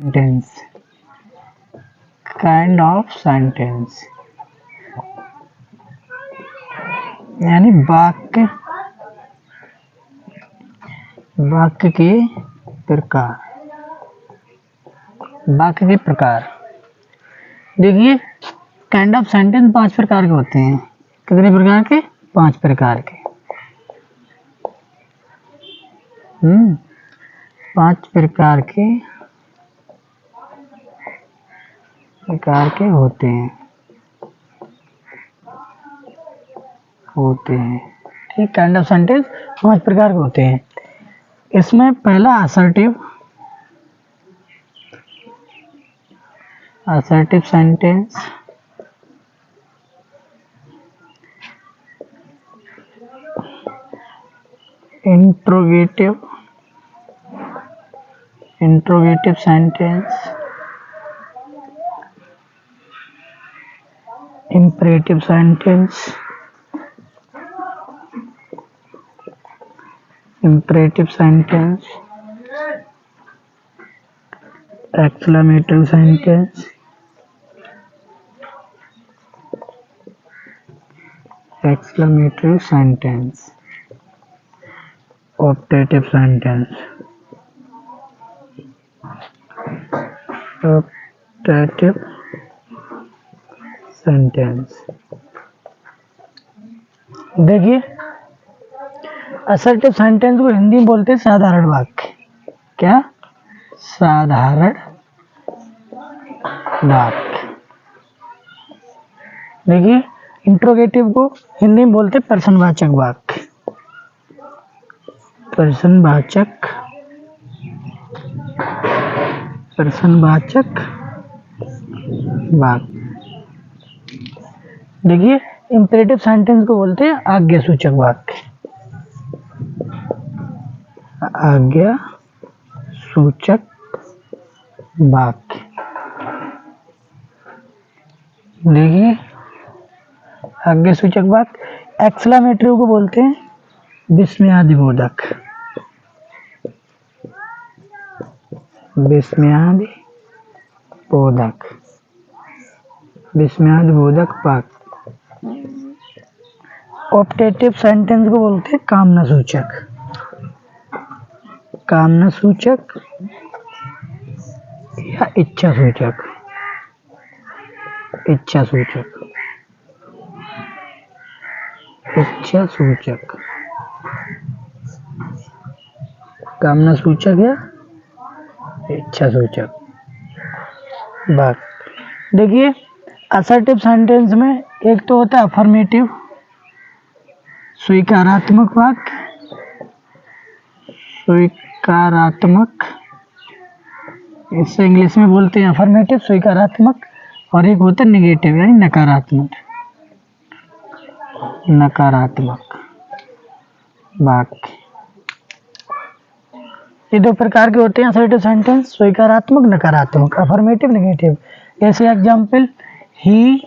Sentence, kind of sentence यानी वाक्य, वाक्य के प्रकार, वाक्य के प्रकार। देखिए काइंड ऑफ सेंटेंस 5 प्रकार के होते हैं। कितने प्रकार के? 5 प्रकार के। 5 प्रकार के होते हैं। ठीक, काइंड ऑफ सेंटेंस 5 प्रकार के होते हैं। इसमें पहला assertive sentence, interrogative sentence, imperative sentence, exclamative sentence, optative sentence. देखिए असर्टिव सेंटेंस को हिंदी में बोलते हैं साधारण वाक्य। क्या? साधारण वाक्य। देखिए इंट्रोगेटिव को हिंदी में बोलते हैं प्रश्नवाचक वाक्य। प्रश्नवाचक वाक्य। देखिए इंपरेटिव सेंटेंस को बोलते हैं आज्ञा सूचक वाक्य। आज्ञा सूचक वाक्य। देखिए आज्ञा सूचक वाक्य। एक्सक्लेमेटरी को बोलते हैं विस्मयादिबोधक। विस्मयादिबोधक वाक्य। ऑप्टेटिव सेंटेंस को बोलते हैं कामना सूचक या इच्छा सूचक। कामना सूचक या इच्छा सूचक वाक्य। देखिए असर्टिव सेंटेंस में एक तो होता है अफर्मेटिव स्वीकारात्मक वाक्य, इससे इंग्लिश में बोलते हैं अफर्मेटिव स्वीकारात्मक, और एक होता है नेगेटिव यानी नकारात्मक वाक्य। ये 2 प्रकार के होते हैं असर्टिव सेंटेंस, स्वीकारात्मक, नकारात्मक, अफर्मेटिव, नेगेटिव। जैसे example, he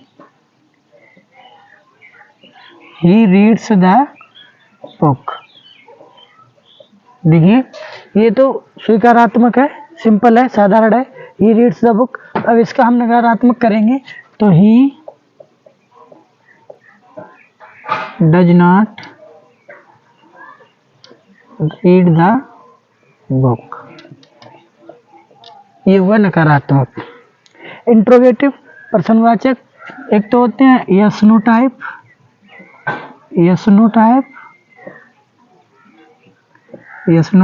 reads the book. देखिए ये तो स्वीकारात्मक है, सिंपल है, साधारण है। He reads the book. अब इसका हम नकारात्मक करेंगे तो he does not read the book. ये हुआ नकारात्मक। इंट्रोगेटिव प्रश्नवाचक एक तो होते हैं यस नो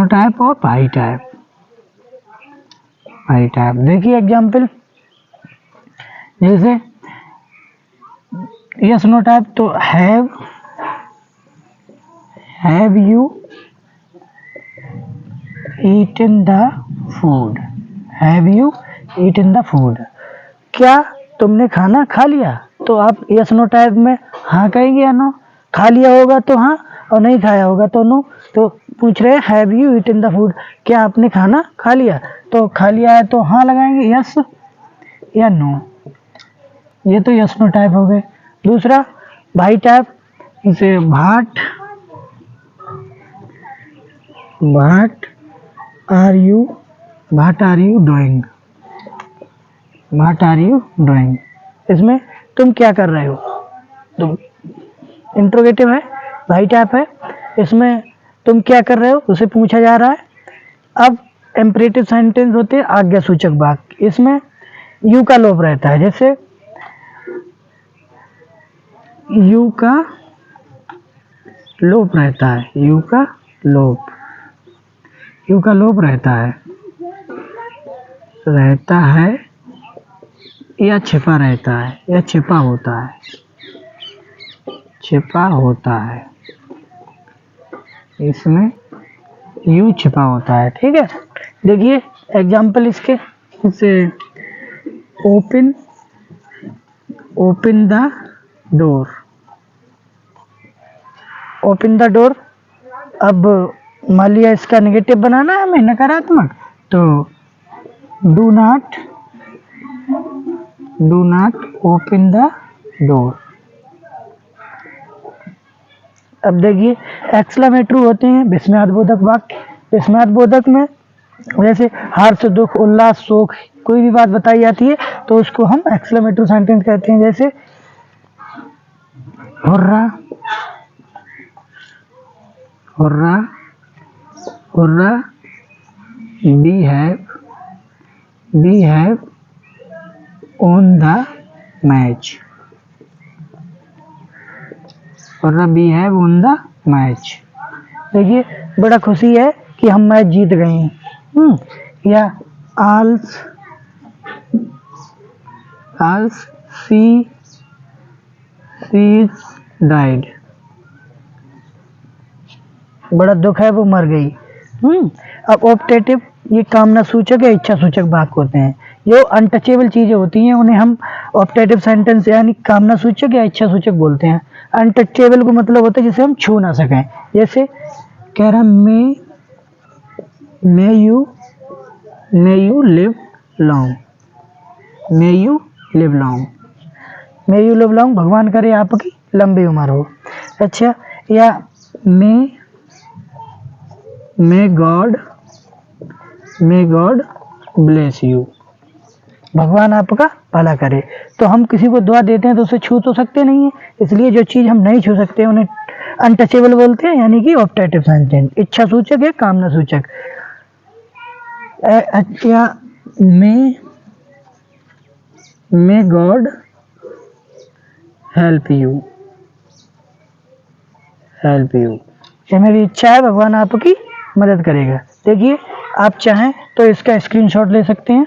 टाइप और पाई टाइप। देखिए एग्जांपल, जैसे यस नो टाइप तो have you eaten the food. क्या तुमने खाना खा लिया? तो आप यस नो टाइप में हाँ कहेंगे या नो? खा लिया होगा तो हाँ, और नहीं खाया होगा तो नो। तो पूछ रहे हैं have you eaten the food, क्या आपने खाना खा लिया? तो खा लिया है तो हाँ लगाएंगे, यस या नो। ये तो यस नो टाइप हो गए। दूसरा भाई टाइप, इसे what are you doing. What are you doing, इसमें तुम क्या कर रहे हो, तुम इंट्रोगेटिव है, भाई टाइप है, इसमें तुम क्या कर रहे हो उसे पूछा जा रहा है। अब इम्परेटिव सेंटेंस होते हैं आज्ञा सूचक वाक्य, इसमें यू का लोप रहता है, जैसे यू का लोप रहता है, यू का लोप रहता है या छिपा रहता है, या छिपा होता है, इसमें यू छिपा होता है। ठीक है, देखिए एग्जाम्पल इसके, जैसे open the door, open the door. अब मान लिया इसका नेगेटिव बनाना है हमें, नकारात्मक, तो do not open the door. अब देखिए एक्सक्लेमेटरी होते हैं विस्मयादिबोधक वाक्य, विस्मयादिबोधक में जैसे हर्ष, दुख, उल्लास, शोक, कोई भी बात बताई जाती है तो उसको हम एक्सक्लेमेटरी सेंटेंस कहते हैं, जैसे hurrah, we have won the match, देखिए बड़ा खुशी है कि हम मैच जीत गए हैं। या she died, बड़ा दुख है वो मर गई। अब ऑप्टेटिव ये कामना सूचक या इच्छा सूचक वाक्य होते हैं, जो अनटचेबल चीजें होती हैं उन्हें हम ऑप्टेटिव सेंटेंस यानी कामना सूचक या इच्छा सूचक बोलते हैं। अनटचेबल को मतलब होता है जिसे हम छू ना सकें, जैसे कह रहा may you live long, may you live long, भगवान करे आपकी लंबी उम्र हो। अच्छा, या मे गॉड ब्लेस यू, भगवान आपका भला करे। तो हम किसी को दुआ देते हैं तो उसे छू तो सकते नहीं है, इसलिए जो चीज हम नहीं छू सकते उन्हें अनटचेबल बोलते हैं, यानी कि ऑप्टेटिव सेंटेंस, इच्छा सूचक या कामना सूचक। या मे गॉड हेल्प यू, ये मेरी इच्छा है भगवान आपकी मदद करेगा। देखिए आप चाहें तो इसका स्क्रीनशॉट ले सकते हैं।